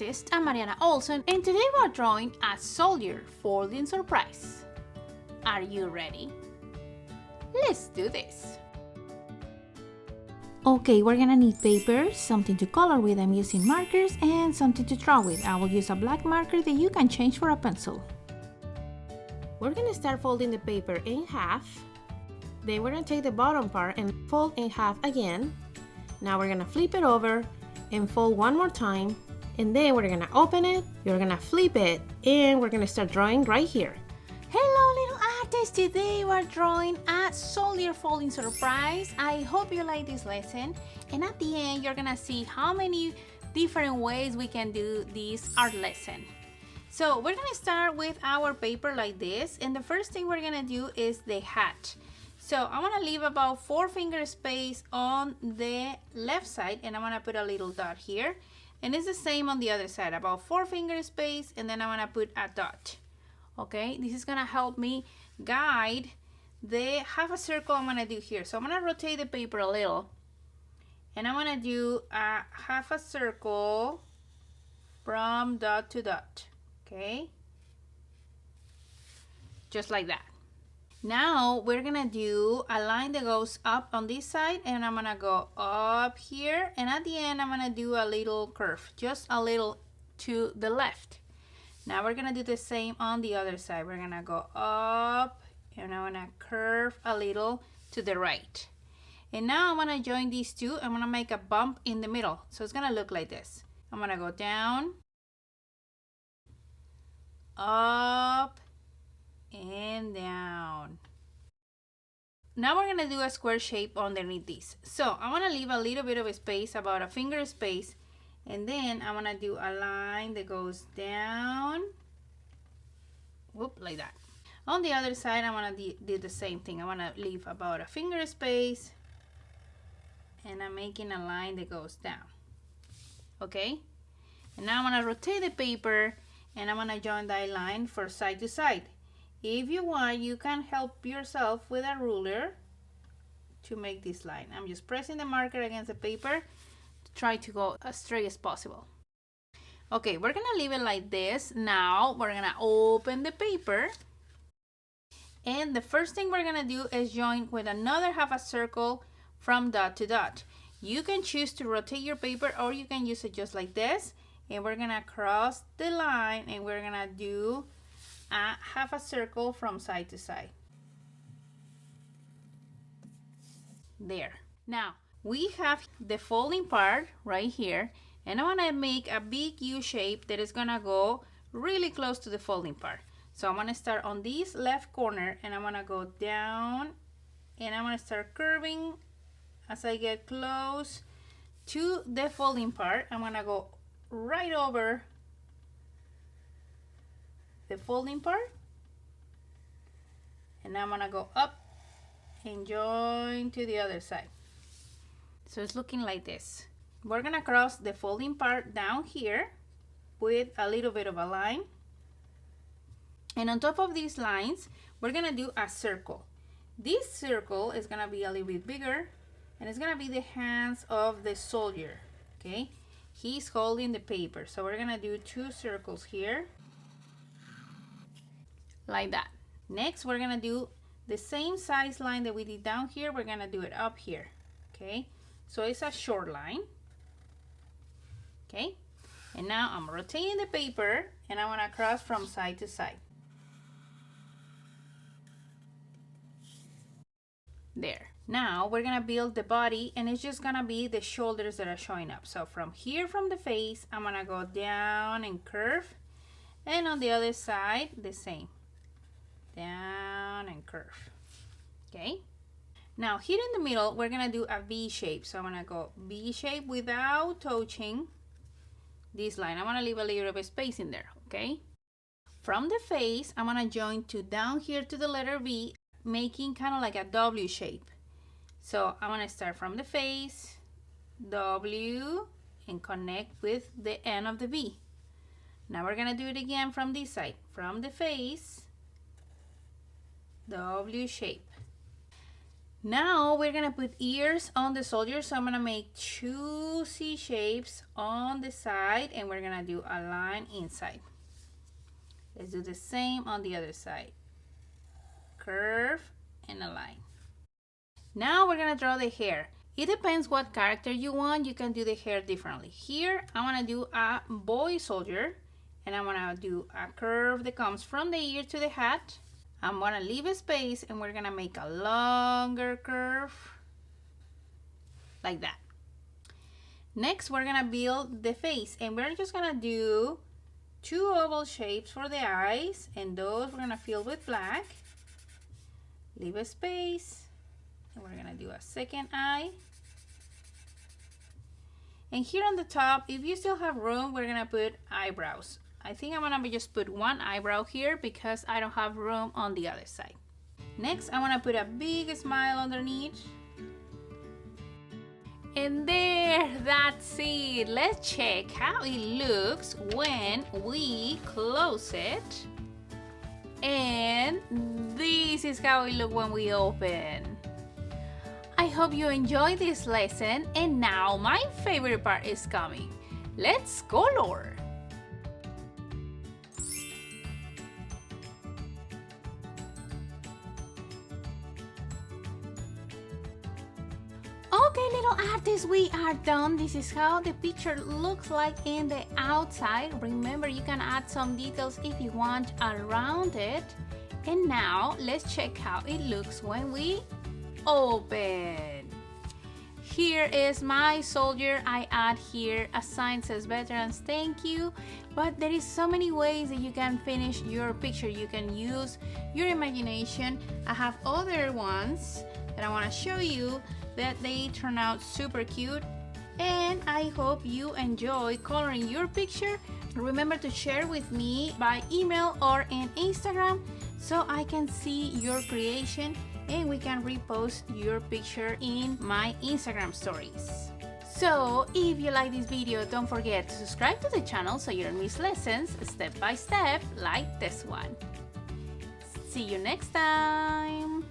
artist, I'm Mariana Olson, and today we're drawing a soldier folding surprise. Are you ready? Let's do this! Okay, we're gonna need paper, something to color with. I'm using markers, and something to draw with. I will use a black marker that you can change for a pencil. We're gonna start folding the paper in half. Then we're gonna take the bottom part and fold in half again. Now we're gonna flip it over and fold one more time, and then we're gonna open it, you're gonna flip it, and we're gonna start drawing right here. Hello little artists, today we're drawing a soldier folding surprise. I hope you like this lesson, and at the end you're gonna see how many different ways we can do this art lesson. So we're gonna start with our paper like this, and the first thing we're gonna do is the hat. So I'm gonna leave about 4 finger space on the left side, and I'm gonna put a little dot here, and it's the same on the other side, about 4 finger space, and then I'm gonna put a dot. Okay, this is gonna help me guide the half a circle I'm gonna do here. So I'm gonna rotate the paper a little, and I'm gonna do a half a circle from dot to dot. Okay, just like that. Now we're gonna do a line that goes up on this side, and I'm gonna go up here, and at the end I'm gonna do a little curve, just a little to the left. Now we're gonna do the same on the other side. We're gonna go up, and I'm gonna curve a little to the right. And now I'm gonna join these two. I'm gonna make a bump in the middle, so it's gonna look like this. I'm gonna go down, up, and down. Now we're gonna do a square shape underneath this. So I want to leave a little bit of a space, about a finger space, and then I'm gonna do a line that goes down, whoop, like that. On the other side, I'm gonna do the same thing. I want to leave about a finger space, and I'm making a line that goes down. Okay, and now I'm gonna rotate the paper, and I'm gonna join that line for side to side. If you want, you can help yourself with a ruler to make this line. I'm just pressing the marker against the paper to try to go as straight as possible. Okay, we're gonna leave it like this. Now we're gonna open the paper, and the first thing we're gonna do is join with another half a circle from dot to dot. You can choose to rotate your paper, or you can use it just like this, and we're gonna cross the line, and we're gonna do a half a circle from side to side. There. Now we have the folding part right here, and I want to make a big U shape that is gonna go really close to the folding part. So I'm gonna start on this left corner, and I'm gonna go down, and I'm gonna start curving as I get close to the folding part. I'm gonna go right over the folding part, and I'm gonna go up and join to the other side. So it's looking like this. We're gonna cross the folding part down here with a little bit of a line, and on top of these lines we're gonna do a circle. This circle is gonna be a little bit bigger, and it's gonna be the hands of the soldier. Okay, he's holding the paper, so we're gonna do 2 circles here like that. Next, we're gonna do the same size line that we did down here. We're gonna do it up here. Okay, so it's a short line. Okay, and now I'm rotating the paper, and I want to cross from side to side. There. Now we're gonna build the body, and it's just gonna be the shoulders that are showing up. So from here, from the face, I'm gonna go down and curve, and on the other side the same, down and curve. Okay, now here in the middle we're gonna do a V shape. So I'm gonna go V shape without touching this line. I want to leave a little bit of space in there. Okay, from the face I'm gonna join to down here to the letter V, making kind of like a W shape. So I'm gonna start from the face, W, and connect with the end of the V. Now we're gonna do it again from this side, from the face, W shape. Now we're gonna put ears on the soldier, so I'm gonna make 2 C shapes on the side and we're gonna do a line inside. Let's do the same on the other side. Curve and a line. Now we're gonna draw the hair. It depends what character you want. You can do the hair differently. Here I wanna do a boy soldier and I'm gonna do a curve that comes from the ear to the hat. I'm gonna leave a space and we're gonna make a longer curve like that. Next, we're gonna build the face and we're just gonna do 2 oval shapes for the eyes and those we're gonna fill with black. Leave a space and we're gonna do a second eye. And here on the top, if you still have room, we're gonna put eyebrows. I think I'm gonna just put 1 eyebrow here because I don't have room on the other side. Next, I wanna put a big smile underneath. And there, that's it. Let's check how it looks when we close it. And this is how it looks when we open. I hope you enjoyed this lesson, and now my favorite part is coming. Let's color. Okay, little artists, we are done. This is how the picture looks like in the outside. Remember, you can add some details if you want around it. And now let's check how it looks when we open. Here is my soldier. I add here a sign says veterans thank you, but there is so many ways that you can finish your picture. You can use your imagination. I have other ones that I want to show you that they turn out super cute, and I hope you enjoy coloring your picture. Remember to share with me by email or in Instagram so I can see your creation and we can repost your picture in my Instagram stories. So if you like this video, don't forget to subscribe to the channel so you don't miss lessons step by step like this one. See you next time.